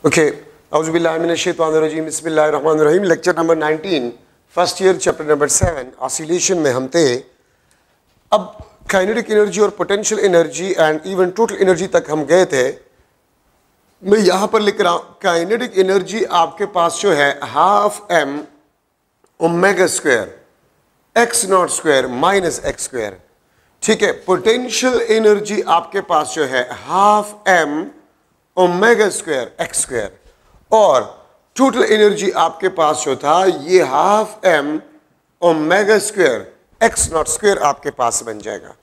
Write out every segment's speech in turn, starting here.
Okay, औज़ुबिल्लाहि मिनश्शैतानिर्रजीम, बिस्मिल्लाहिर्रहमानिर्रहीम। Lecture number 19, first year, chapter number 7, oscillation में हम थे। अब काइनेटिक एनर्जी और potential energy and even total energy तक हम गए थे। मैं यहाँ पर लिख रहा हूँ काइनेटिक एनर्जी आपके पास जो है half M omega square X not square minus X square, ठीक है। पोटेंशियल एनर्जी आपके पास जो है half M omega square X square, और टोटल एनर्जी आपके पास जो था ये half M omega square X not square आपके पास बन जाएगा,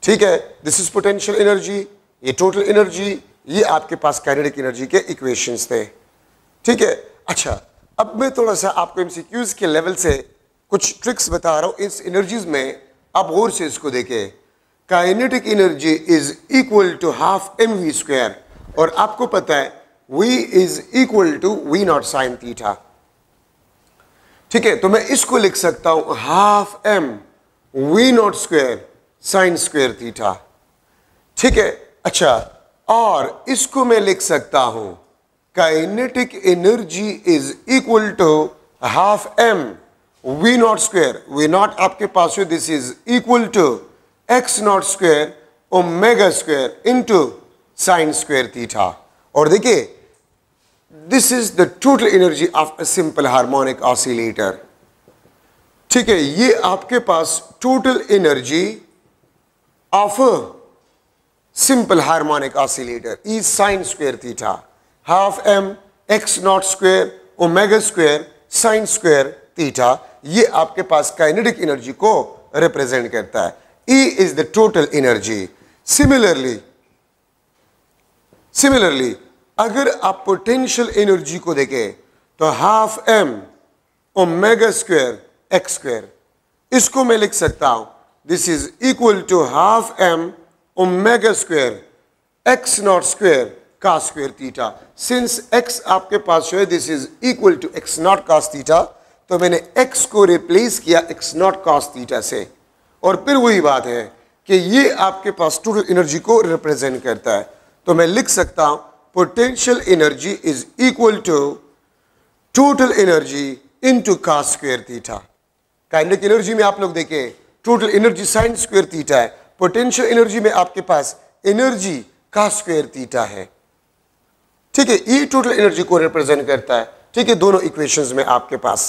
ठीक है। दिस इज पोटेंशियल एनर्जी, ये टोटल एनर्जी, ये आपके पास काइनेटिक एनर्जी के इक्वेशंस थे, ठीक है। अच्छा, अब मैं थोड़ा सा आपको एमसीक्यूज के लेवल से कुछ ट्रिक्स बता रहा हूं इस एनर्जीज में, आप गौर से इसको देखें। Kinetic energy is equal to half M V square, और आपको पता है V is equal to V not sine theta, ठीक है। तो मैं इसको लिख सकता हूं half M V not square sine square theta, ठीक है। अच्छा, और इसको मैं लिख सकता हूं kinetic energy is equal to half M V not square, V not आपके पास है, this is equal to X not square omega square into sine square theta. और देखिए, this is the total energy of a simple harmonic oscillator, ठीक है। ये आपके पास total energy of a simple harmonic oscillator is sine square theta, half m x not square omega square sine square theta. ये आपके पास kinetic energy को represent करता है। E is the total energy. Similarly, अगर आप पोटेंशियल एनर्जी को देखें तो half M omega square X square, इसको मैं लिख सकता हूं this is equal to half M omega square X not square cos square theta. Since X आपके पास जो है this is equal to X not cos theta, तो मैंने एक्स को रिप्लेस किया एक्स नॉट कॉस थीटा से, और फिर वही बात है कि ये आपके पास टोटल एनर्जी को रिप्रेजेंट करता है। तो मैं लिख सकता हूं potential energy is equal to total energy into cos square theta. Kinetic energy में आप लोग देखें total energy sine square theta है, पोटेंशियल एनर्जी में आपके पास एनर्जी कॉस स्क्वायर थीटा है, ठीक है। ये टोटल एनर्जी को रिप्रेजेंट करता है, ठीक है, दोनों इक्वेशंस में आपके पास।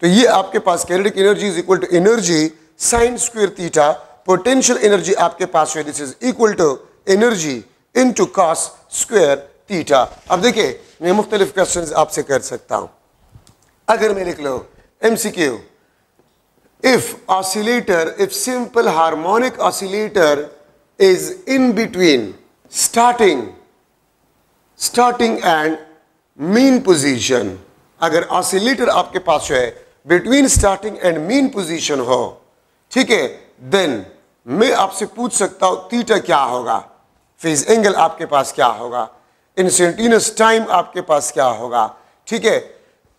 तो ये आपके पास kinetic energy is equal to energy sine square theta, potential energy आपके पास है this is equal to energy into cos square theta. अब देखिए, मैं मुख्तलिफ क्वेश्चंस आपसे कर सकता हूं। अगर मैं लिख लो MCQ, if simple harmonic oscillator is in between starting and mean position, अगर ऑसिलेटर आपके पास है between starting and mean position हो, ठीक है, देन मैं आपसे पूछ सकता हूं थीटा क्या होगा, फेज एंगल आपके पास क्या होगा, इंस्टेंटेनियस टाइम आपके पास क्या होगा, ठीक है।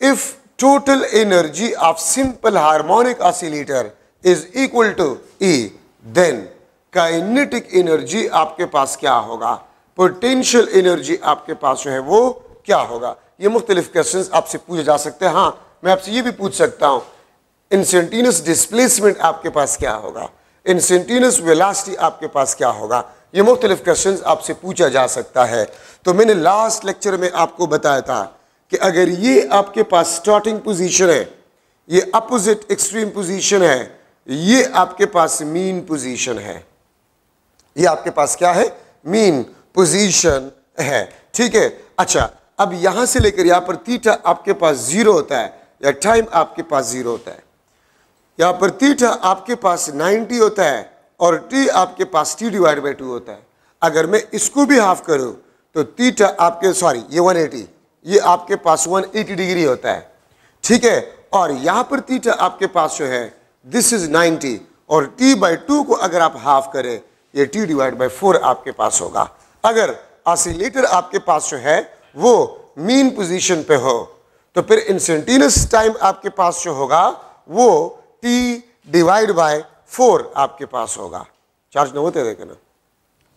If total energy of simple harmonic oscillator is equal to E, then kinetic energy आपके पास क्या होगा, पोटेंशियल एनर्जी आपके पास जो है वो क्या होगा। ये मुख्तलिफ क्वेश्चंस आपसे पूछे जा सकते हैं। हाँ, मैं आपसे ये भी पूछ सकता हूं इंस्टेंटेनियस डिस्प्लेसमेंट आपके पास क्या होगा, इंस्टेंटेनियस वेलोसिटी आपके पास क्या होगा। ये मुख्तलिफ क्वेश्चंस आपसे पूछा जा सकता है। तो मैंने लास्ट लेक्चर में आपको बताया था कि अगर ये आपके पास स्टार्टिंग पोजीशन है, ये अपोजिट एक्सट्रीम पोजीशन है, ये आपके पास मीन पोजीशन है, ये आपके पास क्या है, मीन पोजीशन है, ठीक है। अच्छा, अब यहां से लेकर यहां पर थीटा आपके पास जीरो होता है, या टाइम आपके पास जीरो होता है, यहां पर थीटा आपके पास 90 होता है, और टी आपके पास t डिवाइड बाई 2 होता है। अगर मैं इसको भी हाफ करूं तो थीटा आपके ये 180, ये आपके पास 180 डिग्री होता है, ठीक है। और यहां पर थीटा आपके पास जो है दिस इज 90, और t बाई 2 को अगर आप हाफ करें ये t डिवाइड बाई 4 आपके पास होगा। अगर ऑसिलेटर आपके पास जो है वो मीन पोजीशन पे हो, तो फिर इंस्टेंटेनियस टाइम आपके पास जो होगा वो t डिवाइड बाय 4 आपके पास होगा। चार्ज न होते देखे ना,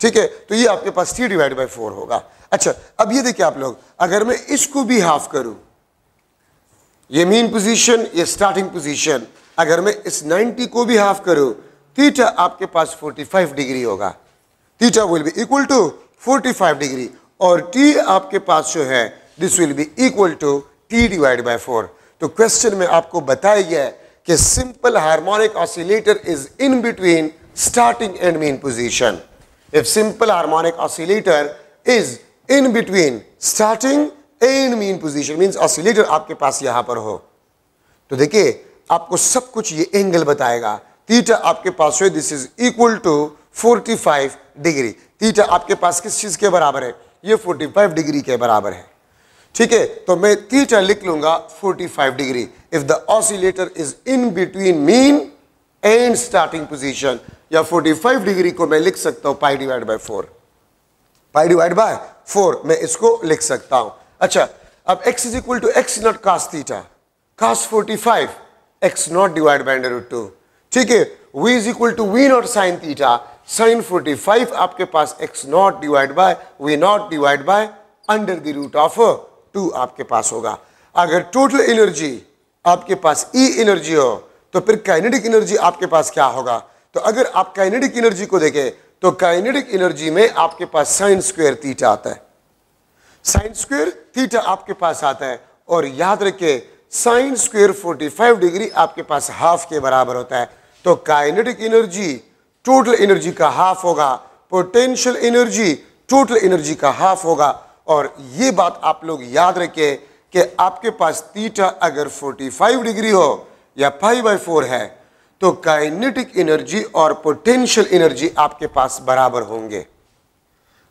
ठीक है। तो ये आपके पास t डिवाइड बाई 4 होगा। अच्छा, अब ये देखिए आप लोग, अगर मैं इसको भी हाफ करूं, ये मीन पोजीशन, ये स्टार्टिंग पोजीशन, अगर मैं इस 90 को भी हाफ करूं, थीटा आपके पास 45 डिग्री होगा। Theta will be equal to 45 degree और टी आपके पास जो है this will be equal to T divide by 4। तो क्वेश्चन में आपको बताया गया है कि simple harmonic oscillator is in between starting and mean position. If simple harmonic oscillator is in between starting and mean position means oscillator आपके पास यहां पर हो, तो देखिए आपको सब कुछ ये एंगल बताएगा। थीटा आपके पास है this is equal to 45 degree. Theta आपके पास किस चीज के बराबर है? ये 45 डिग्री के बराबर है। ठीक है, तो मैं थीटा लिख लूंगा 45 degree if the oscillator is in between mean and starting position, या 45 डिग्री को मैं लिख सकता हूं pi divide by 4। Pi divide by 4 मैं इसको लिख सकता हूं। अच्छा, अब x is equal to x not cos theta, cos 45 x not divide by √2। ठीक है, v is equal to v not sin theta, sin 45 आपके पास x not divide bye v not divide by under the root of 2 आपके पास होगा। अगर total energy आपके पास E एनर्जी हो तो फिर काइनेटिक एनर्जी आपके पास क्या होगा? तो अगर आप काइनेटिक एनर्जी को देखें तो काइनेटिक एनर्जी में आपके पास साइन स्क्वायर थीटा आता है, साइन स्क्वायर थीटा आपके पास आता है। और याद रखिए साइन स्क्वायर 45 डिग्री आपके पास हाफ के बराबर होता है। तो काइनेटिक एनर्जी टोटल एनर्जी का हाफ होगा, पोटेंशियल एनर्जी टोटल एनर्जी का हाफ होगा। और ये बात आप लोग याद रखिए कि आपके पास थीटा अगर 45 डिग्री हो या पाई बाय 4 है तो काइनेटिक एनर्जी और पोटेंशियल एनर्जी आपके पास बराबर होंगे।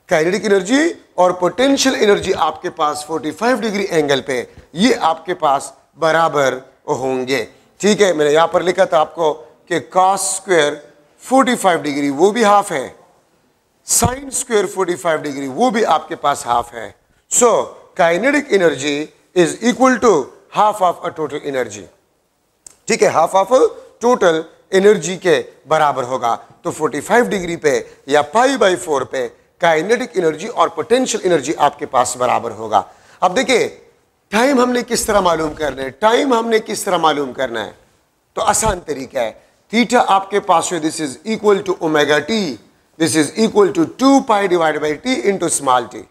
काइनेटिक एनर्जी और पोटेंशियल एनर्जी आपके पास 45 डिग्री एंगल पे ये आपके पास बराबर होंगे। ठीक है, मैंने यहां पर लिखा था आपको कि cos स्क्वायर 45 डिग्री वो भी हाफ है, साइन स्क्वायर 45 डिग्री वो भी आपके पास हाफ है। So kinetic energy is equal to half of a total energy. ठीक है, हाफ ऑफ टोटल एनर्जी के बराबर होगा। तो 45 डिग्री पे या पाई बाय 4 पे काइनेटिक एनर्जी और पोटेंशियल एनर्जी आपके पास बराबर होगा। अब देखिए टाइम हमने किस तरह मालूम करना है, टाइम हमने किस तरह मालूम करना है? तो आसान तरीका है, थीटा आपके पास है this is equal to omega T, this is equal to 2 pi divide by T into small T,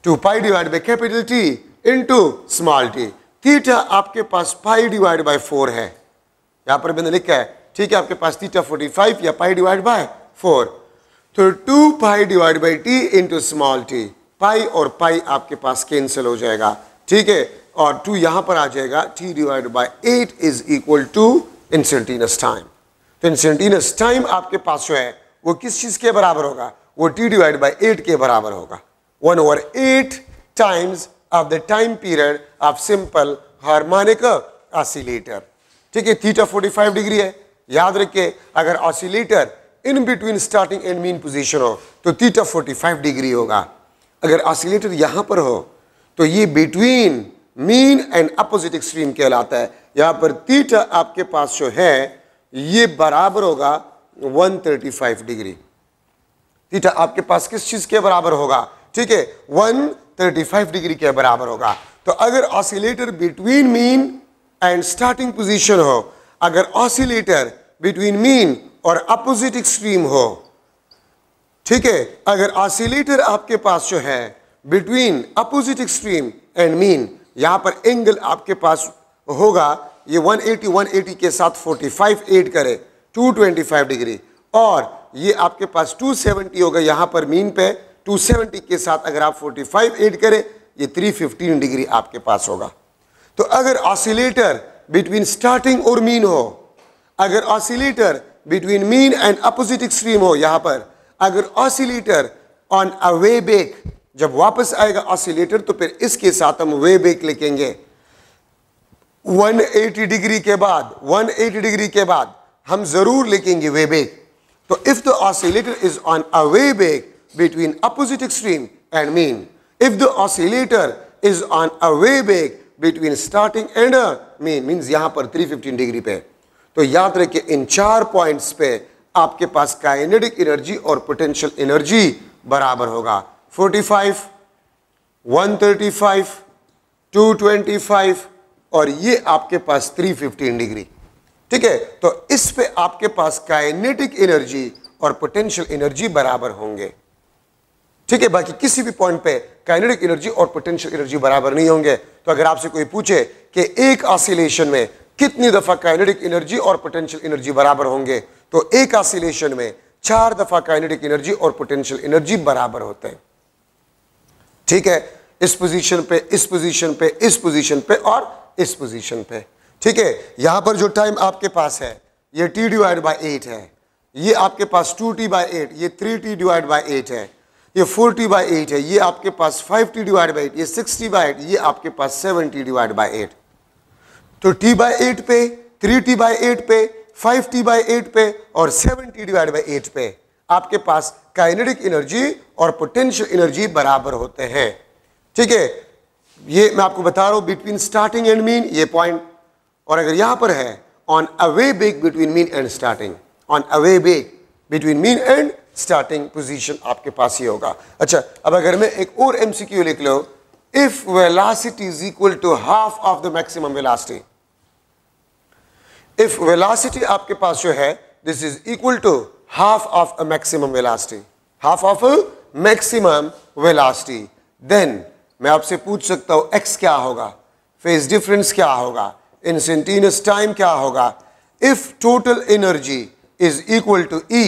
2 pi divide by capital T into small T. Theta आपके पास पाई डिवाइड बाय 4 है, यहां पर मैंने लिखा है। ठीक है, आपके पास थीटा 45 या पाई डिवाइड बाय 4, तो 2 pi divide by T into small T, pi और पाई आपके पास कैंसिल हो जाएगा। ठीक है, और 2 यहां पर आ जाएगा, t divide by 8 is equal to instantaneous time. तो इंस्टेंटेनियस टाइम आपके पास जो है वो किस चीज के बराबर होगा? वो t डिवाइड बाय 8 के बराबर होगा, 1/8 times of the time period of simple harmonic oscillator. ठीक है, थीटा 45 डिग्री है। याद रखिए अगर oscillator in between starting and mean position हो तो थीटा 45 डिग्री होगा। अगर ऑसिलेटर यहां पर हो तो ये between mean and opposite extreme कहलाता है। यहां पर थीटा आपके पास जो है ये बराबर होगा 135 डिग्री। थीटा आपके पास किस चीज के बराबर होगा? ठीक है, 135 डिग्री के बराबर होगा। तो अगर oscillator between mean and starting position हो, अगर ऑसिलेटर बिटवीन मीन और अपोजिट एक्सट्रीम हो, ठीक है, अगर ऑसिलेटर आपके पास जो है between opposite extreme and mean, यहां पर एंगल आपके पास होगा ये 180 के साथ 45 ऐड करे 225 डिग्री, और ये आपके पास 270 होगा यहां पर मीन पे, 270 के साथ अगर आप 45 ऐड करें ये 315 डिग्री आपके पास होगा। तो अगर ऑसिलेटर बिटवीन स्टार्टिंग और मीन हो, अगर oscillator between mean and opposite extreme हो, यहां पर अगर oscillator on a way back, जब वापस आएगा ऑसिलेटर तो फिर इसके साथ हम वे बैक लिखेंगे 180 डिग्री के बाद, 180 डिग्री के बाद हम जरूर लिखेंगे वे बैक। तो if the oscillator is on a way back between opposite extreme and mean, if the oscillator is on a way back between starting and mean, means यहां पर 315 डिग्री पे, तो याद रखिए इन 4 पॉइंट्स पे आपके पास काइनेटिक एनर्जी और पोटेंशियल एनर्जी बराबर होगा। 45, 135, 225 और ये आपके पास 315 डिग्री। ठीक है, तो इस पे आपके पास काइनेटिक एनर्जी और पोटेंशियल एनर्जी बराबर होंगे। ठीक है, बाकी किसी भी पॉइंट पे काइनेटिक एनर्जी और पोटेंशियल एनर्जी बराबर नहीं होंगे। तो अगर आपसे कोई पूछे कि एक ऑसिलेशन में कितनी दफा काइनेटिक एनर्जी और पोटेंशियल एनर्जी बराबर होंगे, तो एक ऑसिलेशन में 4 दफा काइनेटिक एनर्जी और पोटेंशियल एनर्जी बराबर होते हैं। ठीक है, इस पोजीशन पे, इस पोजीशन पे, इस पोजीशन पे और इस पोजीशन पे। ठीक है, यहां पर जो टाइम आपके पास है ये t डिवाइड बाई 8 है, ये आपके पास 2t बाई 8, ये 3t डिवाइड बाई 8 है, ये 4t बाई 8 है, ये आपके पास 5t डिवाइड बाई 8, ये 6t बाई 8, ये आपके पास 7t डिवाइड बाई 8। तो t बाई 8 पे, 3t बाई 8 पे, 5t बाई 8 पे और 7t डिवाइड बाई 8 पे आपके पास काइनेटिक एनर्जी और पोटेंशियल एनर्जी बराबर होते हैं। ठीक है, ये मैं आपको बता रहा हूं बिटवीन स्टार्टिंग एंड मीन, ये पॉइंट। और अगर यहां पर है on away break between mean and starting, on away break between mean and starting position आपके पास ये होगा। अच्छा, अब अगर मैं एक और एमसीक्यू लिख लो, if velocity is equal to half of the maximum velocity, if velocity आपके पास जो है this is equal to half of a maximum velocity, half of a maximum velocity, then मैं आपसे पूछ सकता हूं x क्या होगा, फेज डिफरेंस क्या होगा, इंस्टेंटेनियस टाइम क्या होगा। If total energy is equal to E,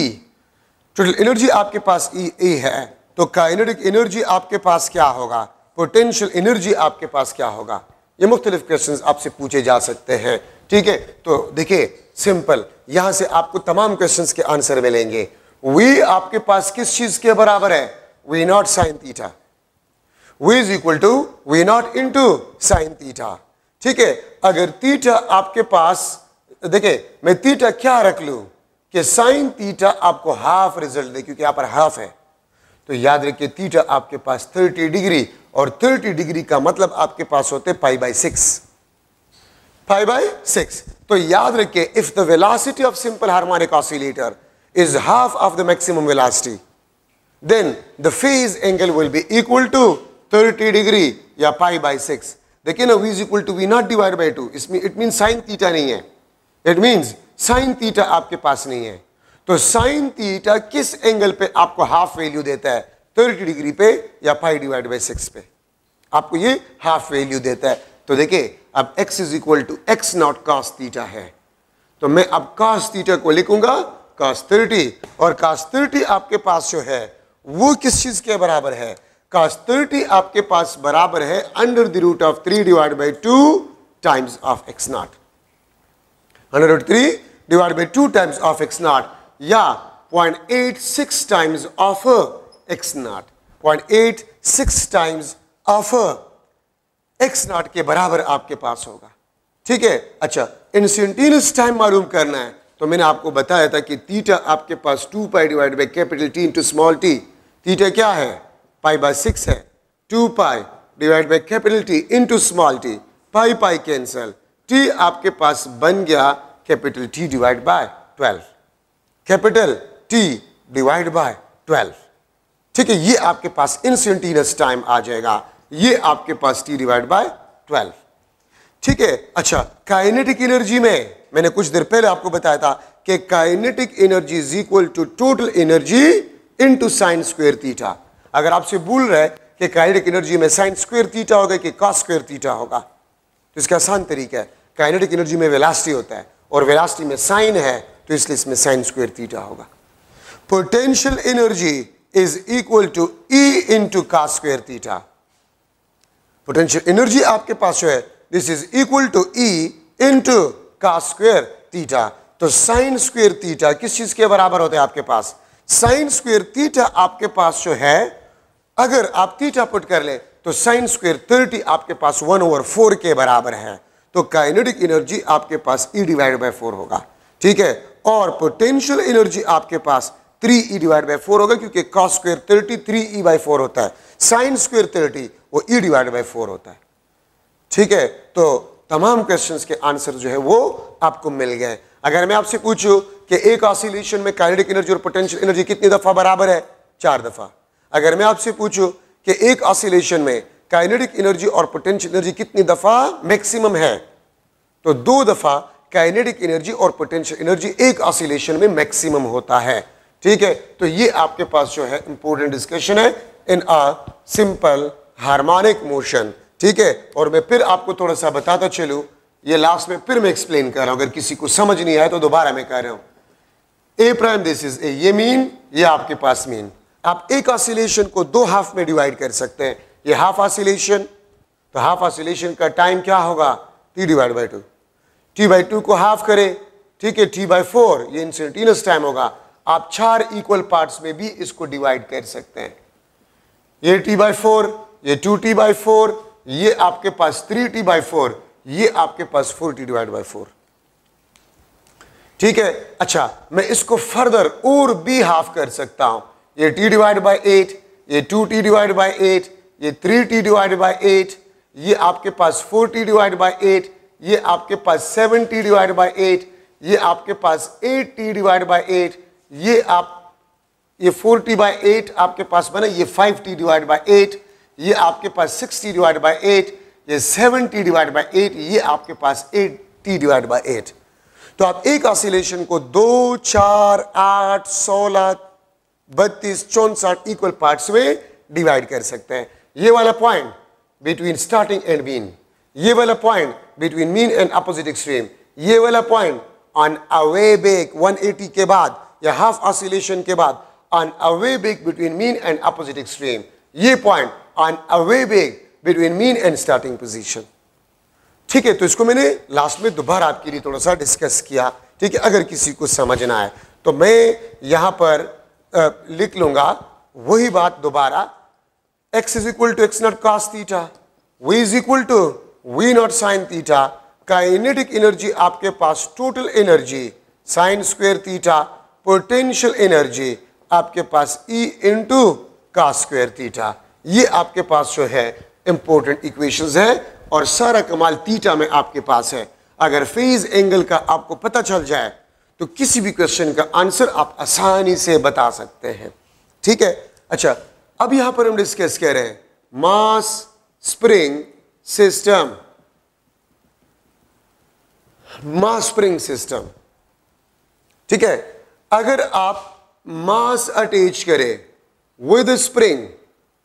total energy आपके पास E है, तो काइनेटिक एनर्जी आपके पास क्या होगा, पोटेंशियल एनर्जी आपके पास क्या होगा। ये मुख्तलिफ क्वेश्चंस आपसे पूछे जा सकते हैं। ठीक है, तो देखिए सिंपल, यहां से आपको तमाम क्वेश्चंस के आंसर मिलेंगे। V आपके पास किस चीज के बराबर है, V not sine theta, V is equal to V not into sine theta. ठीक है, अगर थीटा आपके पास, देखिए मैं थीटा क्या रख लूं कि साइन थीटा आपको हाफ रिजल्ट दे, क्योंकि यहां पर हाफ है, तो याद रखिए थीटा आपके पास 30 डिग्री, और 30 डिग्री का मतलब आपके पास होते पाई बाई 6, पाई बाई 6। तो याद रखिए if the velocity of simple harmonic oscillator is half of the maximum velocity, then the phase angle will be equal to 30 degree या पाई बाई 6। देखिए ना, v is equal to V not divide by 2, इसमें it mean sine theta नहीं है, it means sine theta आपके पास नहीं है। तो साइन थीटा किस एंगल पे आपको हाफ वैल्यू देता है, 30 डिग्री पे या पाई डिवाइड बाई 6 पे आपको ये हाफ वैल्यू देता है। तो देखिए अब x is equal to x not cos theta है, तो मैं अब cos थीटा को लिखूंगा cos 30, और cos 30 आपके पास जो है वो किस चीज के बराबर है, cos 30 आपके पास बराबर है under the root of 3 divide by 2 times of x not, under root 3 divide by 2 times of x not, या 0.86 times of x not, 0.86 times of x not के बराबर आपके पास होगा। ठीक है, अच्छा इंस्टेंटेनियस टाइम मालूम करना है, तो मैंने आपको बताया था कि थीटा आपके पास 2 pi divide by capital T into small t, theta क्या है पाई बाई 6 है, 2 pi divide by capital T into small t, pi pi cancel, t आपके पास बन गया capital T divide bye 12, capital T divide bye 12। ठीक है, ये आपके पास इंस्टेंटेनियस टाइम आ जाएगा, ये आपके पास T डिवाइड बाय 12। ठीक है, अच्छा काइनेटिक एनर्जी में मैंने कुछ देर पहले आपको बताया था कि kinetic energy is equal to total energy into sine square theta. अगर आपसे बोल रहा है कि काइनेटिक एनर्जी में साइन स्क्वायर थीटा होगा कि कॉस स्क्वायर थीटा होगा, तो इसका आसान तरीका है, काइनेटिक एनर्जी में वेलोसिटी होता है और वेलोसिटी में साइन है, तो इसलिए इसमें साइन स्क्वायर थीटा होगा। Potential energy is equal to E into cos square theta. Potential energy आपके पास जो है this is equal to E into cos square theta. तो साइन स्क्वायर थीटा किस चीज के बराबर होता है आपके पास, साइन स्क्वायर थीटा आपके पास जो है, अगर आप थीटा पुट कर ले तो साइन स्क्वायर 30 आपके पास 1/4 के बराबर है, तो काइनेटिक एनर्जी आपके पास E डिवाइड बाय 4 होगा। ठीक है, और पोटेंशियल एनर्जी आपके पास 3E डिवाइड बाय 4 होगा, क्योंकि कॉस स्क्वायर 30 3E बाय 4 होता है, साइन स्क्वायर 30 वो E डिवाइड बाय 4 होता है। ठीक है, तो तमाम क्वेश्चंस के आंसर जो है वो आपको मिल गए। अगर मैं आपसे पूछूं कि एक ऑसिलेशन में काइनेटिक एनर्जी और पोटेंशियल एनर्जी कितनी दफा बराबर है, 4 दफा। अगर मैं आपसे पूछूं कि एक ऑसिलेशन में काइनेटिक एनर्जी और पोटेंशियल एनर्जी कितनी दफा मैक्सिमम है, तो 2 दफा काइनेटिक एनर्जी और पोटेंशियल एनर्जी एक ऑसिलेशन में मैक्सिमम होता है। ठीक है, तो ये आपके पास जो है इंपॉर्टेंट डिस्कशन है इन अ सिंपल हार्मोनिक मोशन। ठीक है, और मैं फिर आपको थोड़ा सा बताता चलूं, ये लास्ट में फिर मैं एक्सप्लेन कर रहा हूं, अगर किसी को समझ नहीं आया तो दोबारा मैं कह रहा हूं। ए प्राइम दिस इज ए, ये मीन, ये आपके पास मीन। आप एक ऑसिलेशन को 2 हाफ में डिवाइड कर सकते हैं। ये हाफ ऑसिलेशन, तो हाफ ऑसिलेशन का टाइम क्या होगा, t/2। t/2 को हाफ करें, ठीक है, t/4 ये इंस्टेंटेनियस टाइम होगा। आप 4 इक्वल पार्ट्स में भी इसको डिवाइड कर सकते हैं। ये t/4, ये 2t/4, ये आपके पास 3t/4, ये आपके पास 4t/4। ठीक है, अच्छा मैं इसको फर्दर और भी हाफ कर सकता हूं। ये t/8, ये 2t/8, ये 3t/8, ये आपके पास 4t/8, ये आपके पास 7t/8, ये आपके पास 8t/8, ये 4t/8 आपके पास बना, ये 5t/8, ये आपके पास 6t/8, ये 7t/8, ये आपके पास 8t/8। तो आप एक ऑसिलेशन को 2, 4, 8, 16, 32, 64 इक्वल पार्ट्स में डिवाइड कर सकते हैं। ये वाला point between starting and mean, ये वाला point between mean and opposite extreme, ये वाला पॉइंट ऑन अवे बैक 180 के बाद या हाफ ऑसिलेशन के बाद on away back between mean and opposite extreme, ये point on away back between mean and starting position. ठीक है, तो इसको मैंने लास्ट में दोबारा आपके लिए थोड़ा सा डिस्कस किया। ठीक है, अगर किसी को समझना है तो मैं यहां पर लिख लूंगा वही बात दोबारा। x is equal to x not cos theta, y is equal to v not sin theta. Kinetic energy आपके पास total energy sin square theta, potential energy आपके पास E into cos square theta. ये आपके पास जो है इंपॉर्टेंट इक्वेशंस है और सारा कमाल थीटा में आपके पास है। अगर फेज एंगल का आपको पता चल जाए तो किसी भी क्वेश्चन का आंसर आप आसानी से बता सकते हैं। ठीक है, अच्छा अब यहां पर हम डिस्कस कर रहे हैं मास स्प्रिंग सिस्टम। मास स्प्रिंग सिस्टम, ठीक है, अगर आप मास अटैच करें विद स्प्रिंग,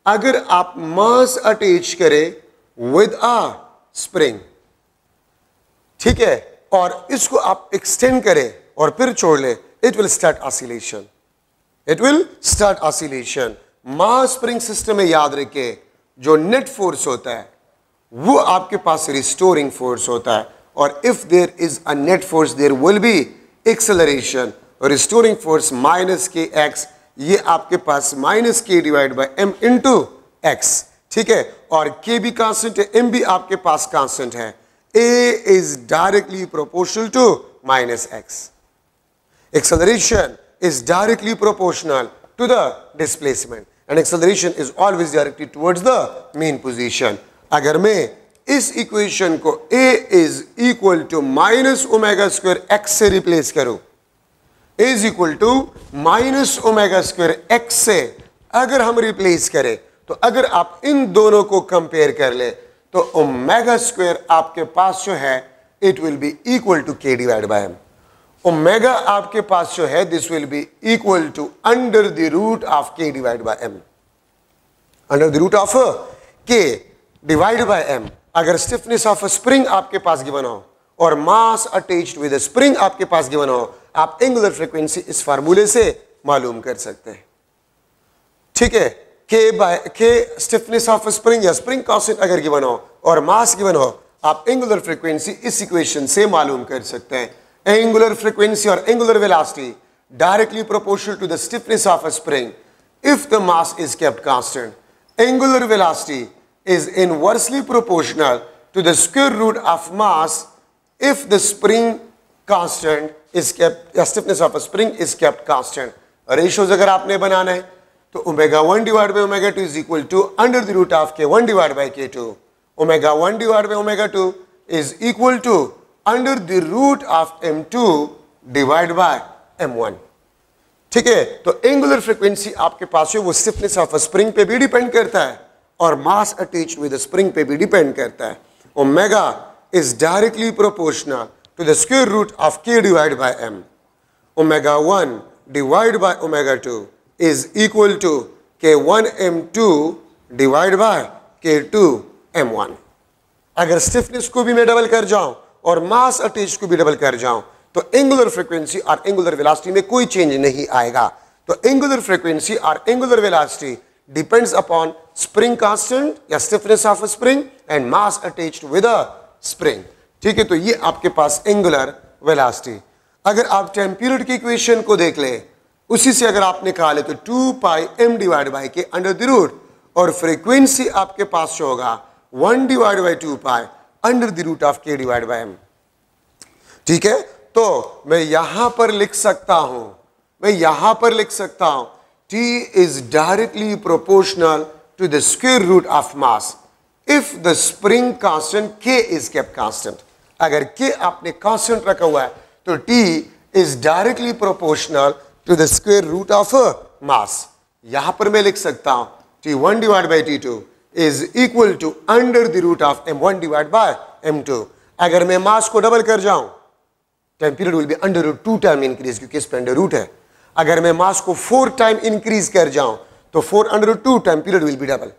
अगर आप मास अटैच करें विद अ स्प्रिंग, ठीक है, और इसको आप एक्सटेंड करें और फिर छोड़ ले, it will start oscillation, it will start oscillation. Mass spring system में याद रखिए जो नेट फोर्स होता है वो आपके पास रिस्टोरिंग फोर्स होता है, और if there is a net force there will be acceleration. Restoring force minus k x, ये आपके पास minus k divide by m into x, ठीक है, और के भी कांस्टेंट है, एम भी आपके पास कांस्टेंट है। A is directly proportional to minus x. Acceleration is directly proportional to the displacement and acceleration is always directed towards the mean position. अगर मैं इस इक्वेशन को A is equal to minus omega square x से replace करूं, A is equal to minus omega square x से अगर हम replace करें, तो अगर आप इन दोनों को कंपेयर कर ले तो ओमेगा स्क्वायर आपके पास जो है it will be equal to k divide by m। Omega आपके पास जो है this will be equal to under the root of k divide by m, under the root of k divide by m। अगर stiffness of a spring आपके पास given हो और mass attached with a spring आपके पास given हो, आप angular frequency इस फार्मूले से मालूम कर सकते हैं। ठीक है, k stiffness of a spring या स्प्रिंग कांस्टेंट अगर गिवन हो और मास गिवन हो, आप एंगुलर फ्रीक्वेंसी इस इक्वेशन से मालूम कर सकते हैं। Angular frequency or angular velocity directly proportional to the stiffness of a spring if the mass is kept constant. Angular velocity is inversely proportional to the square root of mass if the spring constant is kept, stiffness of a spring is kept constant. Ratios अगर आपने बनाना है तो omega 1 divided by omega 2 is equal to under the root of k1 divided by k2. Omega 1 divided by omega 2 is equal to under the root of m2 divided by m1. ठीक है, तो angular frequency आपके पास है वो stiffness of a spring पे भी depend करता है और मास अटैच विद स्प्रिंग पे भी डिपेंड करता है। Omega is directly proportional to the square root of k divide by m। Omega 1 divide by omega 2 is equal to k1 m2 divide by k2 m1। अगर stiffness को भी मैं double कर जाऊं और मास अटैच को भी डबल कर जाऊं तो एंगुलर फ्रीक्वेंसी और एंगुलर वेलोसिटी में कोई चेंज नहीं आएगा। तो एंगुलर फ्रीक्वेंसी और angular velocity depends upon spring constant या stiffness of a spring and mass attached with a spring. ठीक है, तो ये आपके पास एंगुलर वेलोसिटी। अगर आप टाइम पीरियड की इक्वेशन को देख ले, उसी से अगर आप निकाले तो 2 pi m divide by k under the root और फ्रीक्वेंसी आपके पास जो होगा 1 divide by 2 pi under the root of k divide by m। ठीक है, तो मैं यहां पर लिख सकता हूं T is directly proportional to the square root of mass if the spring constant K is kept constant। अगर K आपने constant रखा हुआ है तो T is directly proportional to the square root of mass। यहां पर मैं लिख सकता हूं T1 divided by T2 is equal to under the root of M1 divided by M2। अगर मैं मास को डबल कर जाऊं time period will be under root 2 time increase, क्योंकि इस पे अंडर रूट है। अगर मैं मास को 4 टाइम इंक्रीज कर जाऊं तो 4 under root 2 time period will be double.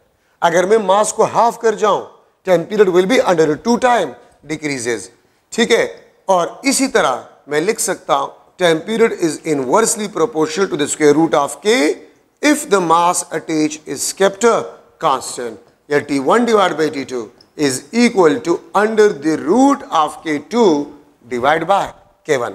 अगर मैं मास को हाफ कर जाऊं time period will be under root 2 time decreases. ठीक है, और इसी तरह मैं लिख सकता हूं time period is inversely proportional to the square root of k if the mass attach is kept constant, या T1 divide by T2 is equal to under the root of k2 divide bye k1।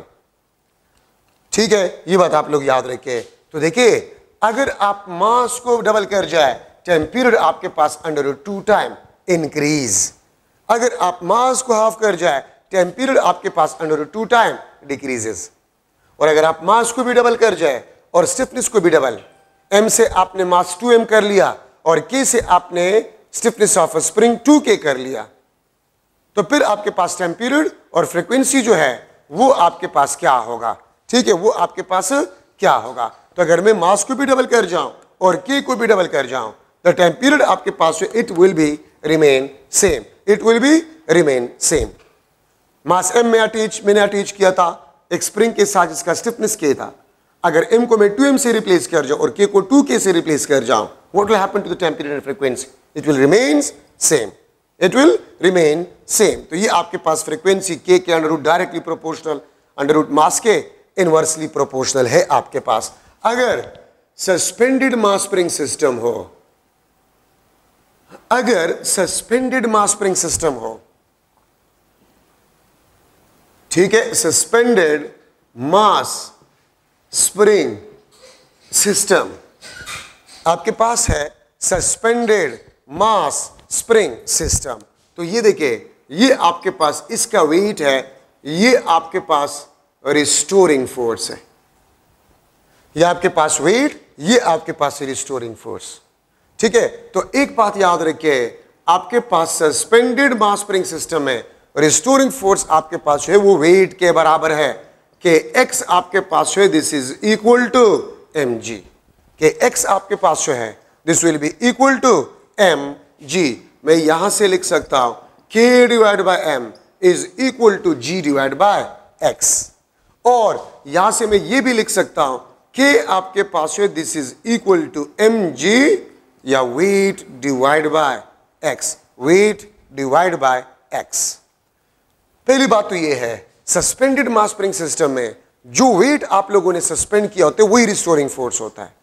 ठीक है, ये बात आप लोग याद रखें। तो देखिए, अगर आप मास को डबल कर जाए टाइम पीरियड आपके पास अंडर रूट 2 टाइम इंक्रीज। अगर आप मास को हाफ कर जाए टाइम पीरियड आपके पास अंडर रूट 2 टाइम डिक्रीजेस। और अगर आप मास को भी डबल कर जाए और स्टिफनेस को भी डबल, m से आपने मास 2m कर लिया और k से आपने स्टिफनेस ऑफ स्प्रिंग 2k कर लिया, तो फिर आपके पास टाइम पीरियड और फ्रीक्वेंसी जो है वो आपके पास क्या होगा। ठीक है, वो आपके पास क्या होगा। तो अगर मैं मास को भी डबल कर जाऊं और k को भी डबल कर जाऊं तो टाइम पीरियड आपके पास it will be remain same, it will be remain same. Mass m में मैंने अटैच किया था एक स्प्रिंग के साथ जिसका स्टिफनेस k था। अगर m को मैं 2m से रिप्लेस कर जाऊं और k को 2k से रिप्लेस कर जाऊं, what will happen to the time period and frequency? It will remain same, it will remain same. तो ये आपके पास फ्रीक्वेंसी k के under root directly proportional under root mass के इनवर्सली प्रोपोर्शनल है आपके पास। अगर सस्पेंडेड मास स्प्रिंग सिस्टम हो, अगर सस्पेंडेड मास स्प्रिंग सिस्टम हो, ठीक है, सस्पेंडेड मास स्प्रिंग सिस्टम आपके पास है, सस्पेंडेड मास स्प्रिंग सिस्टम। तो ये देखिए, ये आपके पास इसका वेट है, ये आपके पास रिस्टोरिंग फोर्स है, ये आपके पास वेट, ये आपके पास रिस्टोरिंग फोर्स। ठीक है, तो एक बात याद रखिए, आपके पास सस्पेंडेड मास स्प्रिंग सिस्टम में रिस्टोरिंग फोर्स आपके पास है वो वेट के बराबर है कि x आपके पास है this is equal to mg, कि x आपके पास जो है this will be equal to mg। मैं यहां से लिख सकता हूं k divide by m is equal to g divide by x, और यहां से मैं ये भी लिख सकता हूं k आपके पास है this is equal to mg या weight divide by x, weight divide by x। पहली बात तो ये है, सस्पेंडेड मास स्प्रिंग सिस्टम में जो वेट आप लोगों ने सस्पेंड किया होता है वही रिस्टोरिंग फोर्स होता है।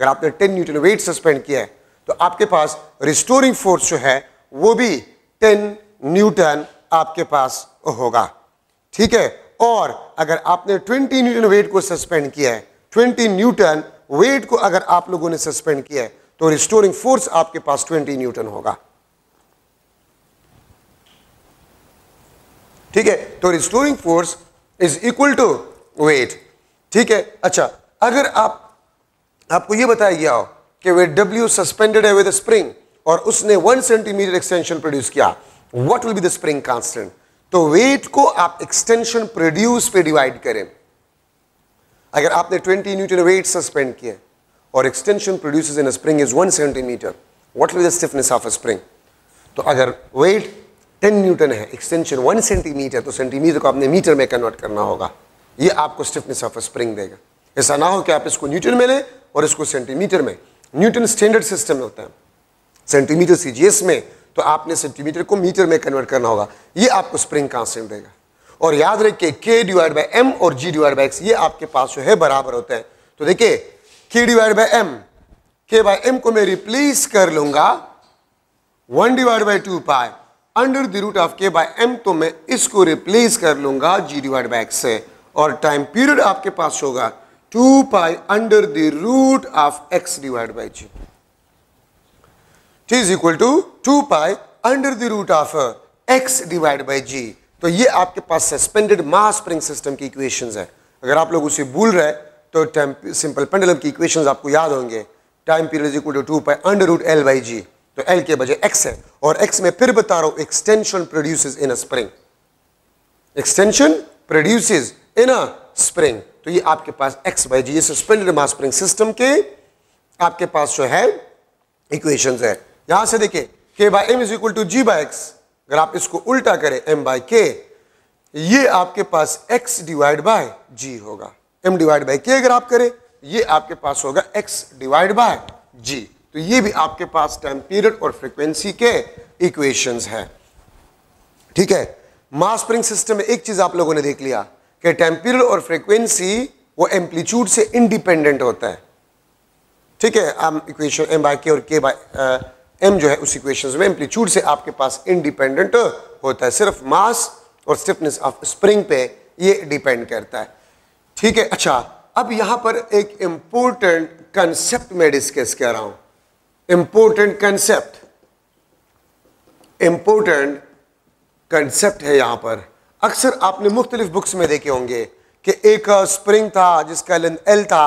अगर आपने 10 न्यूटन वेट सस्पेंड किया है तो आपके पास रिस्टोरिंग फोर्स जो है वो भी 10 न्यूटन आपके पास होगा। ठीक है, और अगर आपने 20 न्यूटन वेट को सस्पेंड किया है, 20 न्यूटन वेट को अगर आप लोगों ने सस्पेंड किया है तो रिस्टोरिंग फोर्स आपके पास 20 न्यूटन होगा। ठीक है, तो restoring force is equal to weight. ठीक है, अच्छा, अगर आपको यह बताया गया हो कि वेट W सस्पेंडेड है विद स्प्रिंग और उसने 1 सेंटीमीटर एक्सटेंशन प्रोड्यूस किया, what will be the spring constant? तो वेट को आप एक्सटेंशन प्रोड्यूस पे डिवाइड करें। अगर आपने 20 न्यूटन वेट सस्पेंड किया और extension produces in a spring is 1 centimetre, what will be the stiffness of a spring? तो अगर वेट 10 न्यूटन है, एक्सटेंशन 1 सेंटीमीटर, तो सेंटीमीटर को आपने मीटर में कन्वर्ट करना होगा। ये आपको स्टिफनेस ऑफ अ स्प्रिंग देगा। ऐसा ना हो कि आप इसको न्यूटन में लें और इसको सेंटीमीटर में। न्यूटन स्टैंडर्ड सिस्टम में होता है, सेंटीमीटर सीजीएस में, तो आपने सेंटीमीटर को मीटर में कन्वर्ट करना होगा। ये आपको स्प्रिंग कांस्टेंट देगा। और याद रखिए K डिवाइड बाय M और G डिवाइड बाय X ये आपके पास जो है बराबर होता है। तो देखिए K divide by M, K by M को मैं रिप्लेस कर लूंगा 1 divide by 2 pi under the root of K by M, तो मैं इसको रिप्लेस कर लूंगा G डिवाइड बाय X से, और टाइम पीरियड आपके पास होगा 2 pi under the root of X divide by G। T is equal to 2 pi under the root of X divide by G। तो ये आपके पास सस्पेंडेड मास स्प्रिंग सिस्टम की इक्वेशंस है। अगर आप लोग उसे भूल रहे तो सिंपल पेंडुलम की इक्वेशंस आपको याद होंगे। Time period is equal to 2 pi under root L by G, तो L के बजाय X है, और X में फिर बता रहा हूं एक्सटेंशन प्रोड्यूसेस इन अ स्प्रिंग, एक्सटेंशन प्रोड्यूसेस इन अ स्प्रिंग। तो ये आपके पास X बाई G, ये सस्पेंडेड मास स्प्रिंग सिस्टम के आपके पास जो है इक्वेशंस है। यहां से देखिए K by M is equal to G by X, अगर आप इसको उल्टा करें M बाई K, ये आपके पास X डिवाइड बाय G होगा। M डिवाइड बाय K अगर आप करें, ये आपके पास होगा X डिवाइड बाय G। तो ये भी आपके पास टाइम पीरियड और फ्रीक्वेंसी के इक्वेशंस है। ठीक है, मास स्प्रिंग सिस्टम में एक चीज आप लोगों ने देख लिया कि टाइम पीरियड और फ्रीक्वेंसी वो एम्पलीट्यूड से इंडिपेंडेंट होता है। ठीक है, इक्वेशन M बाय K और K बाय M जो है उस इक्वेशन में एम्पलीट्यूड से आपके पास इंडिपेंडेंट होता है, सिर्फ मास और स्टिफनेस ऑफ स्प्रिंग पे ये डिपेंड करता है। ठीक है, अच्छा अब यहां पर एक इंपॉर्टेंट कंसेप्ट मैं डिस्कस कर रहा हूं। इंपॉर्टेंट कंसेप्ट है यहां पर। अक्सर आपने मुख्तलिफ बुक्स में देखे होंगे कि एक स्प्रिंग था जिसका लेंथ L था,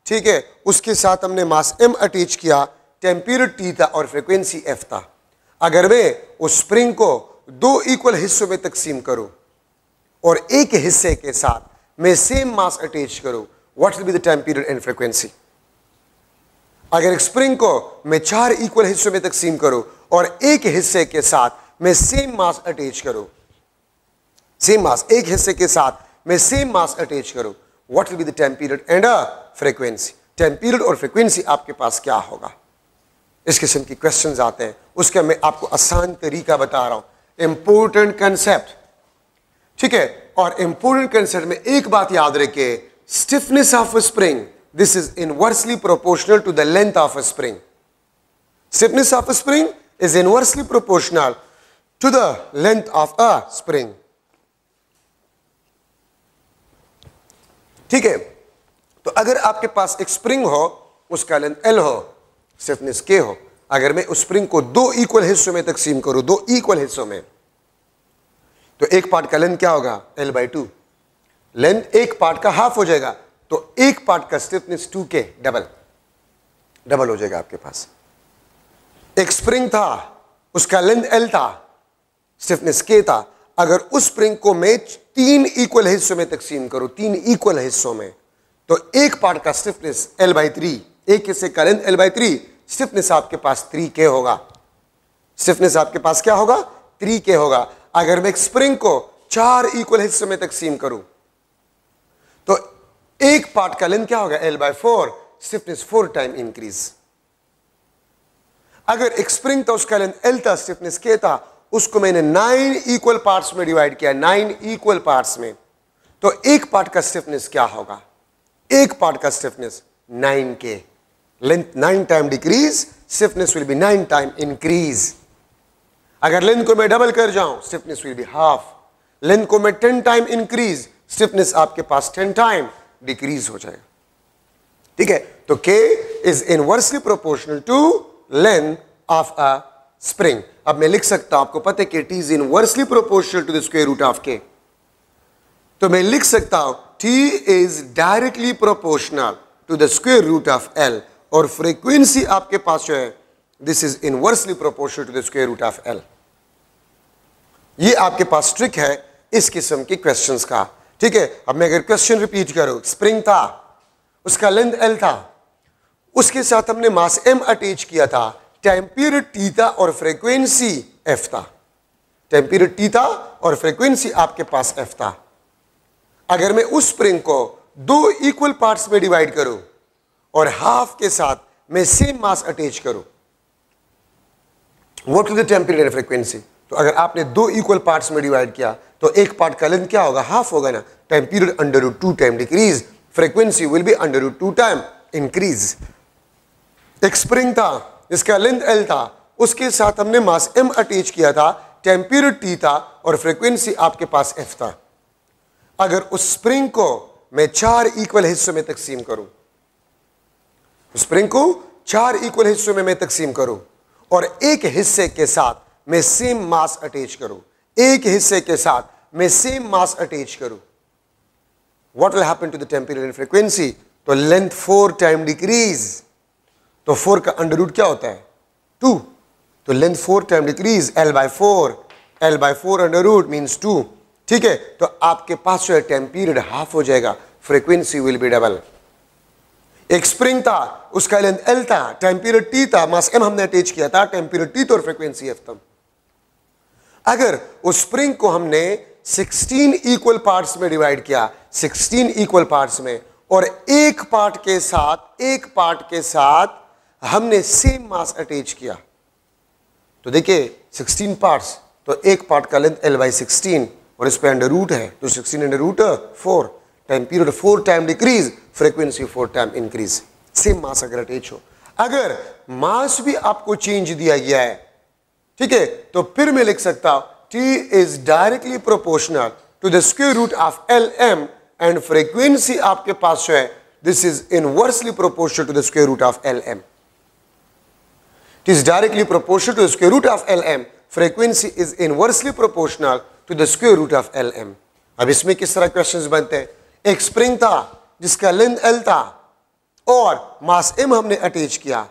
ठीक है, उसके साथ हमने मास M अटैच किया, टाइम पीरियड T था और फ्रीक्वेंसी F था। अगर मैं उस स्प्रिंग को 2 इक्वल हिस्सों में तकसीम करूं और एक हिस्से के साथ मैं सेम मास अटैच करूं, what will be the time period and frequency? अगर एक स्प्रिंग को मैं 4 इक्वल हिस्सों में तकसीम करूं और एक हिस्से के साथ मैं सेम मास अटैच करूं, सेम मास, एक हिस्से के साथ मैं सेम मास अटैच करूं, what will be the time period and frequency? Time period और फ्रीक्वेंसी आपके पास क्या होगा? इस किस्म की क्वेश्चंस आते हैं, उसका मैं आपको आसान तरीका बता रहा हूं। इंपॉर्टेंट कंसेप्ट, ठीक है, और इंपॉर्टेंट कंसेप्ट में एक बात याद रखिए, stiffness of a spring, this is inversely proportional to the length of a spring. Stiffness of a spring is inversely proportional to the length of a spring. ठीक है, तो अगर आपके पास एक स्प्रिंग हो, उसका लेंथ L हो, स्टिफनेस K हो, अगर मैं उस स्प्रिंग को 2 इक्वल हिस्सों में तकसीम करूं, 2 इक्वल हिस्सों में, तो एक पार्ट का लेंथ क्या होगा? L by 2। लेंथ एक पार्ट का हाफ हो जाएगा, तो एक पार्ट का स्टिफनेस 2K, डबल हो जाएगा आपके पास। एक स्प्रिंग था, उसका लेंथ L था, स्टिफनेस K था, अगर उस स्प्रिंग को मैं 3 इक्वल हिस्सों में तकसीम करूं, 3 इक्वल हिस्सों में, तो एक पार्ट का स्टिफनेस L बाई 3, एक हिस्से का लेंथ L बाई 3, स्टिफनेस आपके पास 3K होगा। स्टिफनेस आपके पास क्या होगा? 3K होगा। अगर मैं एक स्प्रिंग को 4 इक्वल हिस्सों में तकसीम करूं, तो एक पार्ट का लेंथ क्या होगा? L by 4, stiffness 4 time increase. अगर एक स्प्रिंग था, उसका लेंथ L था, स्टिफनेस K था, उसको मैंने 9 इक्वल पार्ट्स में डिवाइड किया, 9 इक्वल पार्ट्स में, तो एक पार्ट का स्टिफनेस क्या होगा? एक पार्ट का stiffness 9K। Length 9 time decrease, stiffness will B 9 time increase. अगर लेंथ को मैं डबल कर जाऊं, stiffness will be half. Length को मैं 10 टाइम इंक्रीज, स्टिफनेस आपके पास 10 टाइम डिक्रीज हो जाएगा। ठीक है, तो K is inversely proportional to length of a spring. अब मैं लिख सकता हूं, आपको पता है कि T is inversely proportional to the square root of K, तो मैं लिख सकता हूं T is directly proportional to the square root of L, और फ्रीक्वेंसी आपके पास जो है, this is inversely proportional to the square root of L। ये आपके पास ट्रिक है इस किस्म के क्वेश्चंस का। ठीक है, अब मैं अगर क्वेश्चन रिपीट करूं, स्प्रिंग था, उसका लेंथ L था, उसके साथ हमने मास M अटैच किया था, टाइम पीरियड T था और फ्रीक्वेंसी F था। टाइम पीरियड T था और फ्रीक्वेंसी आपके पास F था। अगर मैं उस स्प्रिंग को दो इक्वल पार्ट्स में डिवाइड करूं और हाफ के साथ मैं सेम मास अटैच करूं, what is the time period and frequency? तो अगर आपने दो इक्वल पार्ट्स में डिवाइड किया तो एक पार्ट का लेंथ क्या होगा? हाफ होगा ना। Time period √2 time decrease, frequency will B √2 time increase. एक स्प्रिंग था जिसका लेंथ L था, उसके साथ हमने मास M अटैच किया था, टाइम पीरियड T था और फ्रीक्वेंसी आपके पास F था। अगर उस स्प्रिंग को मैं 4 इक्वल हिस्सों में तकसीम करूं, स्प्रिंग को 4 इक्वल हिस्सों में मैं तकसीम करूं और एक हिस्से के साथ मैं सेम मास अटैच करूं, एक हिस्से के साथ मैं सेम मास अटैच करूं, what will happen to the time period and frequency? तो लेंथ 4 टाइम डिक्रीज। तो 4 का अंडर रूट क्या होता है? 2। तो length 4 time decrease, L/4, L/4 under root means 2। ठीक है, तो आपके पास जो है टाइम पीरियड हाफ हो जाएगा, फ्रीक्वेंसी विल बी डबल। एक स्प्रिंग था, उसका लेंथ L था, टाइम पीरियड T था, मास M हमने अटैच किया था, टाइम पीरियड T था और फ्रीक्वेंसी F था। अगर उस स्प्रिंग को हमने 16 इक्वल पार्ट्स में डिवाइड किया, 16 इक्वल पार्ट्स में, और एक पार्ट के साथ हमने सेम मास अटैच किया, तो देखिए 16 पार्ट्स, तो एक पार्ट का लेंथ L/16 और इस पे अंडर रूट है, तो 16 under root 4, time period 4 time decrease, frequency 4 time increase. Same mass अगर अटैच हो, अगर मास भी आपको चेंज दिया गया है, ठीक है, तो फिर मैं लिख सकता हूं T is directly proportional to the square root of Lm and frequency आपके पास जो है this is inversely proportional to the square root of Lm। It is directly proportional to the square root of Lm. Frequency is inversely proportional to the square root of Lm. अब इसमें किस तरह questions बनते हैं? एक spring था जिसका length L था और मास M हमने अटैच किया,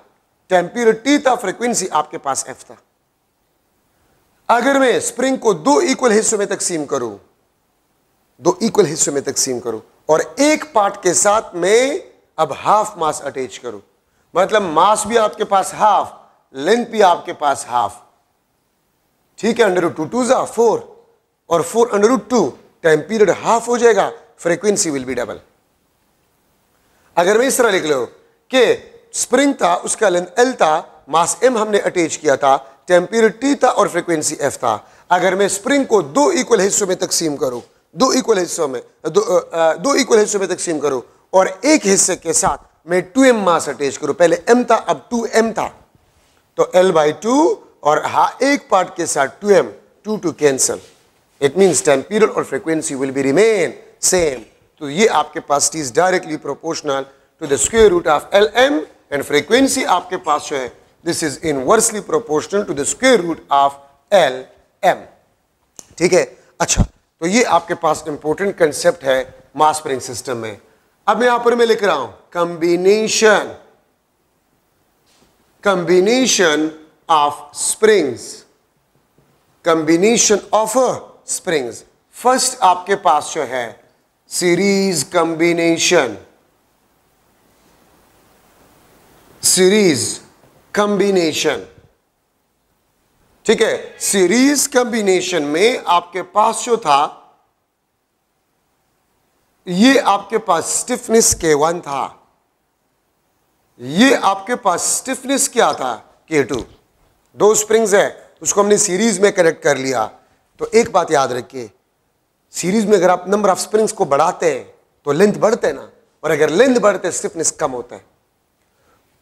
टाइम पीरियड T था, फ्रीक्वेंसी आपके पास F था। अगर मैं स्प्रिंग को दो इक्वल हिस्सों में तकसीम करूं, और एक पार्ट के साथ मैं अब हाफ मास अटैच करूं, मतलब मास भी आपके पास हाफ, लेंथ भी आपके पास हाफ, ठीक है, अंडर रूट 2 2 4 और 4 under root 2, time period half हो जाएगा, फ्रीक्वेंसी विल बी डबल। अगर मैं इस तरह लिख लो कि स्प्रिंग था, उसका लेंथ L था, मास M हमने अटैच किया था, टाइम पीरियड T था और फ्रीक्वेंसी F था। अगर मैं स्प्रिंग को दो इक्वल हिस्सों में तकसीम करूं, दो इक्वल हिस्सों में तकसीम करूं और एक हिस्से के साथ मैं 2m मास अटैच करूं, पहले m था अब 2m था, तो L/2 और एक पार्ट के साथ 2m, 2 cancel, it means time period और frequency will be remain same. तो ये आपके पास T is directly proportional to the square root of Lm and frequency आपके पास जो है this is inversely proportional to the square root of Lm। ठीक है, अच्छा, तो ये आपके पास इंपॉर्टेंट कंसेप्ट है मास स्प्रिंग सिस्टम में। अब मैं यहां पर मैं लिख रहा हूं combination of springs। फर्स्ट आपके पास जो है सीरीज कॉम्बिनेशन, ठीक है, सीरीज कॉम्बिनेशन में आपके पास जो था, ये आपके पास स्टिफनेस K1 था, ये आपके पास स्टिफनेस क्या था? K2। दो स्प्रिंग्स है, उसको हमने सीरीज में कनेक्ट कर लिया। तो एक बात याद रखिए, सीरीज में अगर आप नंबर ऑफ स्प्रिंग्स को बढ़ाते हैं तो लेंथ बढ़ते हैं ना, और अगर लेंथ बढ़ते स्टिफनेस कम होता है।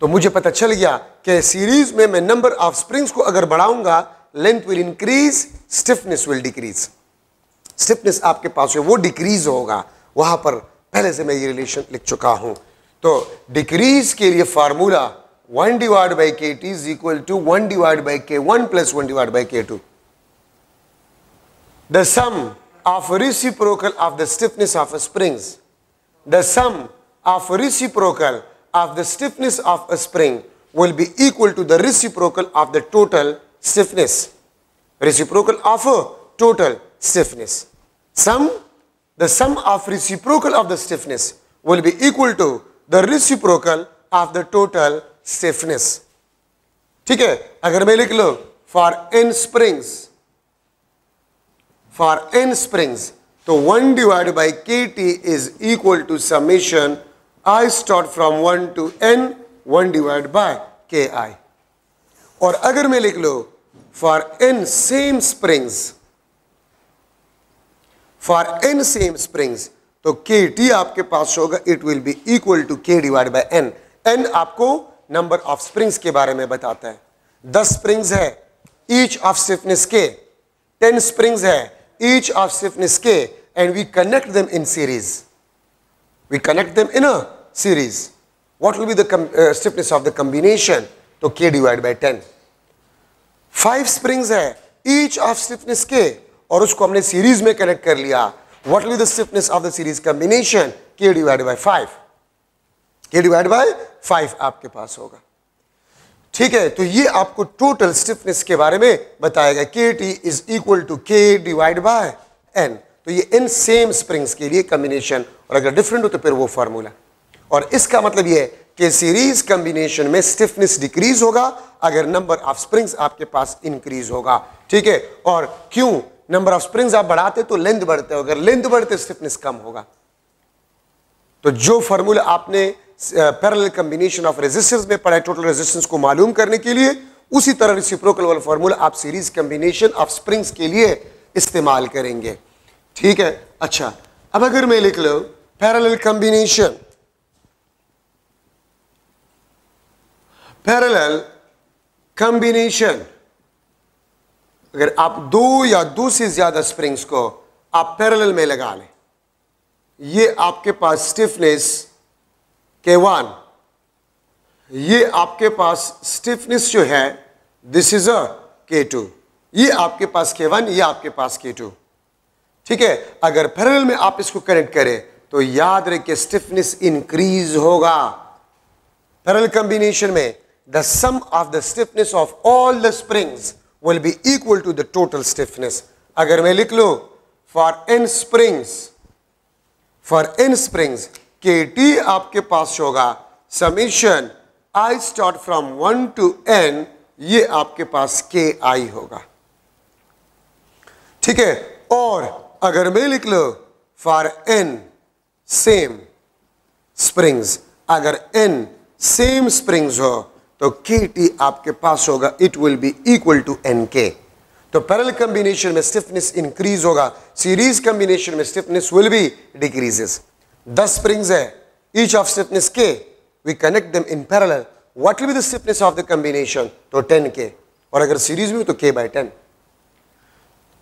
तो मुझे पता चल गया कि सीरीज में मैं नंबर ऑफ स्प्रिंग्स को अगर बढ़ाऊंगा, length will increase, stiffness will decrease. Stiffness आपके पास है वो डिक्रीज होगा, वहां पर पहले से मैं ये रिलेशन लिख चुका हूं। तो डिक्रीज के लिए formula 1/KT is equal to 1/K1 plus 1/K2। The sum of reciprocal of the stiffness of a springs, the sum of reciprocal of the stiffness of a spring will be equal to the reciprocal of the total stiffness. Reciprocal of a total stiffness. The sum of reciprocal of the stiffness will be equal to the reciprocal of the total stiffness. ठीक है, अगर मैं लिख लो for n springs, तो 1 divided by kt is equal to summation I start from 1 to n 1 divided by ki। और अगर मैं लिख लो फॉर n सेम स्प्रिंग्स, तो kt आपके पास होगा it will be equal to k divide by n। n आपको नंबर ऑफ स्प्रिंग्स के बारे में बताता है। 10 स्प्रिंग्स है, each of stiffness k। 10 springs है, each of stiffness k, and we connect them in series. We connect them in a series. What will be the stiffness of the combination? तो k divided by 10. 5 springs है, each of stiffness k, और उसको हमने series में connect कर लिया। What will be the stiffness of the series combination? k divided by 5. k divided by 5 आपके पास होगा। ठीक है, तो ये आपको टोटल स्टिफनेस के बारे में बताएगा। kt is equal to k divided by n। तो ये इन सेम स्प्रिंग्स के लिए कॉम्बिनेशन, और अगर डिफरेंट हो तो फिर वो फार्मूला। और इसका मतलब ये है कि सीरीज कॉम्बिनेशन में स्टिफनेस डिक्रीज होगा अगर नंबर ऑफ स्प्रिंग्स आपके पास इंक्रीज होगा। ठीक है, और क्यों? नंबर ऑफ स्प्रिंग्स आप बढ़ाते तो लेंथ बढ़ते, अगर लेंथ बढ़ते स्टिफनेस कम होगा। तो जो फार्मूला आपने पैरेलल कॉम्बिनेशन ऑफ रेजिस्टेंस में पढ़ा है टोटल रेजिस्टेंस को मालूम करने के लिए, उसी तरह रेसिप्रोकल वाला फार्मूला आप सीरीज कॉम्बिनेशन ऑफ स्प्रिंग्स के लिए इस्तेमाल करेंगे। ठीक है, अच्छा, अब अगर मैं लिख लो पैरेलल कॉम्बिनेशन, अगर आप 2 या 2 से ज्यादा स्प्रिंग्स को आप पैरेलल में लगा लें, ये आपके पास स्टिफनेस K1, ये आपके पास स्टिफनेस जो है दिस इज अ K2, ये आपके पास K1, ये आपके पास K2। ठीक है, अगर पैरेलल में आप इसको कनेक्ट करें तो याद रखिए स्टिफनेस इंक्रीज होगा। पैरेलल कॉम्बिनेशन में the sum of the stiffness of all the springs will be equal to the total stiffness. अगर मैं लिख लो फॉर n स्प्रिंग्स kt आपके पास होगा summation I start from 1 to n, ये आपके पास ki होगा। ठीक है, और अगर मैं लिख लो फॉर n सेम स्प्रिंग्स, अगर n सेम स्प्रिंग्स हो तो kt आपके पास होगा it will be equal to nk। तो पैरेलल कॉम्बिनेशन में स्टिफनेस इंक्रीज होगा, सीरीज कॉम्बिनेशन में stiffness will be decreases. 10 springs है, each of stiffness k, we connect them in parallel, what will be the stiffness of the combination? तो 10k, और अगर series में तो k by 10।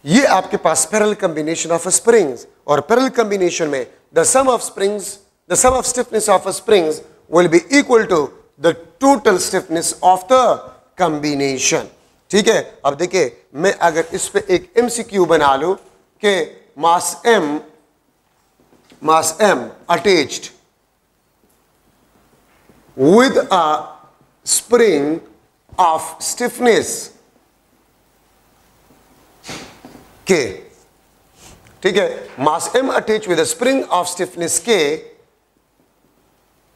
ये आपके पास पैरेलल कॉम्बिनेशन ऑफ स्प्रिंग्स, और पैरेलल कॉम्बिनेशन में the sum of stiffness of springs will be equal to the total stiffness of the combination. ठीक है, अब देखिए मैं अगर इस पे एक MCQ बना लूं कि mass m attached with a spring of stiffness k। ठीक है, mass m attached with a spring of stiffness k,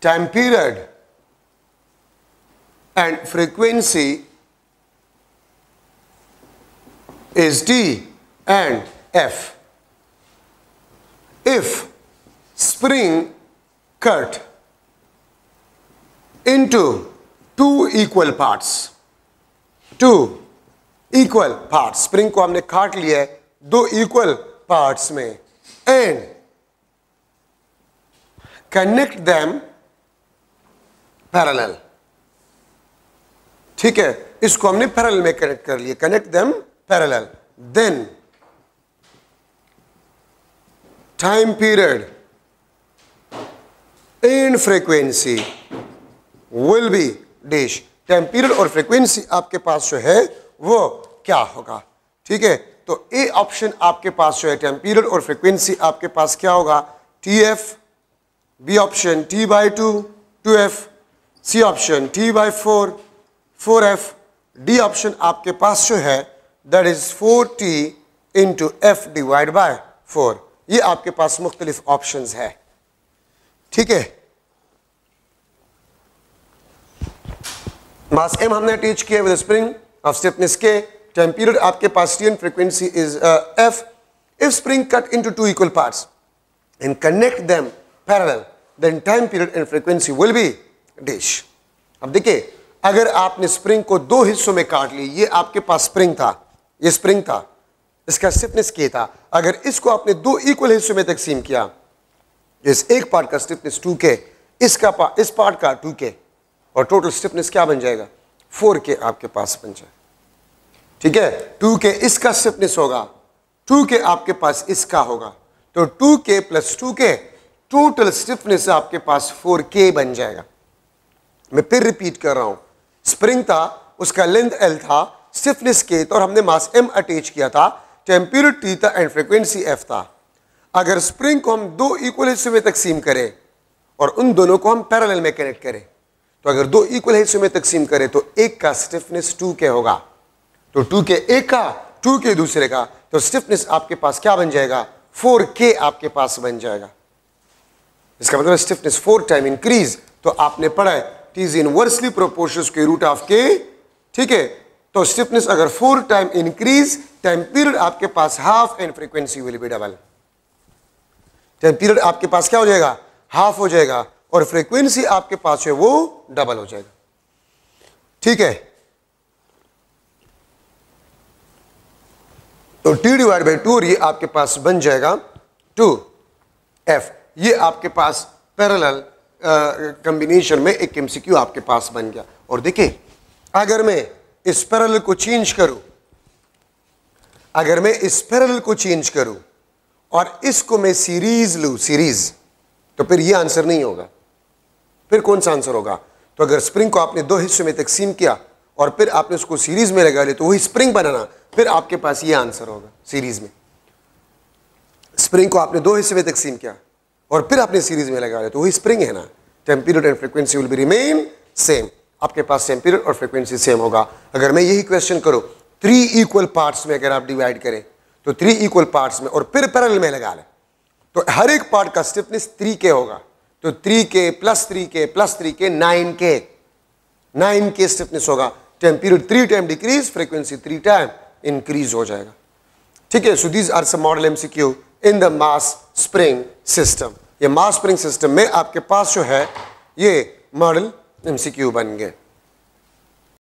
time period and frequency is d and f। If spring cut into two equal parts, spring को हमने काट लिया है 2 equal parts में, and connect them parallel. ठीक है, इसको हमने पैरेलल में कनेक्ट कर लिया, connect them parallel, then time period and frequency will be dash. Time period और फ्रीक्वेंसी आपके पास जो है वो क्या होगा? ठीक है, तो ए ऑप्शन आपके पास जो है टाइम पीरियड और फ्रीक्वेंसी आपके पास क्या होगा? TF, B option T/2 2F, C option T/4 4F, D option आपके पास जो है that is 4T into F divide by 4। ये आपके पास मुख्तलिफ ऑप्शंस है। ठीक है, मास m हमने अटैच किया with spring of stiffness k, time period आपके पास t and frequency is f. If spring cut into two equal parts and connect them parallel, then time period and frequency will be dash. अब देखिए, अगर आपने spring को दो हिस्सों में काट ली, ये आपके पास स्प्रिंग था, ये स्प्रिंग था, इसका स्टिफनेस k था, अगर इसको आपने दो इक्वल हिस्सों में तकसीम किया, इस एक पार्ट का स्टिफनेस 2k, इस पार्ट का 2k, और टोटल स्टिफनेस क्या बन जाएगा 4k आपके पास बन जाएगा. ठीक है, 2k इसका स्टिफनेस होगा, 2k आपके पास इसका होगा, तो 2k plus 2k total stiffness आपके पास 4k बन जाएगा. मैं फिर रिपीट कर रहा हूं, स्प्रिंग था, उसका लेंथ l था, स्टिफनेस k था, और हमने मास m अटैच किया था, टाइम पीरियड t था एंड फ्रीक्वेंसी f था. अगर स्प्रिंग को हम दो इक्वल हिस्सों में तकसीम करें और उन दोनों को हम पैरेलल में कनेक्ट करें, तो अगर दो इक्वल हिस्सों में तकसीम करें तो एक का स्टिफनेस 2k होगा, तो 2k एक का, 2k दूसरे का, तो स्टिफनेस आपके पास क्या बन जाएगा 4k आपके पास बन जाएगा. इसका मतलब स्टिफनेस 4 टाइम इंक्रीज, तो आपने पढ़ा है T is inversely proportional square root of k. ठीक है, तो स्टिफनेस अगर 4 टाइम इंक्रीज, टाइम पीरियड आपके पास half and frequency will be double. Time period आपके पास क्या हो जाएगा हाफ हो जाएगा, और फ्रीक्वेंसी आपके पास है वो डबल हो जाएगा. ठीक है, तो t डिवाइड बाई 2 और ये आपके पास बन जाएगा 2f. ये आपके पास पैरेलल कॉम्बिनेशन में एक एमसीक्यू आपके पास बन गया. और देखिए, अगर मैं इस पैरेलल को चेंज करूं, अगर मैं इस पैरेलल को चेंज करूं और इसको मैं सीरीज लूं, सीरीज, तो फिर ये आंसर नहीं होगा. फिर कौन सा आंसर होगा? तो अगर स्प्रिंग को आपने दो हिस्सों में तकसीम किया और फिर आपने उसको सीरीज में लगा लिया, तो वही स्प्रिंग बनाना, फिर आपके पास ये आंसर होगा सीरीज में. स्प्रिंग को आपने दो हिस्से में तकसीम किया और फिर आपने सीरीज में लगा लिया, तो वही स्प्रिंग है ना. Time period and frequency will be remain same. आपके पास टाइम पीरियड और फ्रीक्वेंसी सेम होगा. अगर मैं यही क्वेश्चन करूं 3 इक्वल पार्ट्स में अगर आप डिवाइड करें, तो 3 इक्वल पार्ट्स में और फिर पैरेलल में लगा लें, तो हर एक पार्ट का स्टिफनेस 3k होगा. तो 3k plus 3k plus 3k 9k stiffness होगा. Time period 3 time decrease, frequency 3 time increase हो जाएगा. ठीक है, so these are some model MCQ in the mass spring system. ये मास स्प्रिंग सिस्टम में आपके पास जो है ये मॉडल एमसीक्यू बन गए.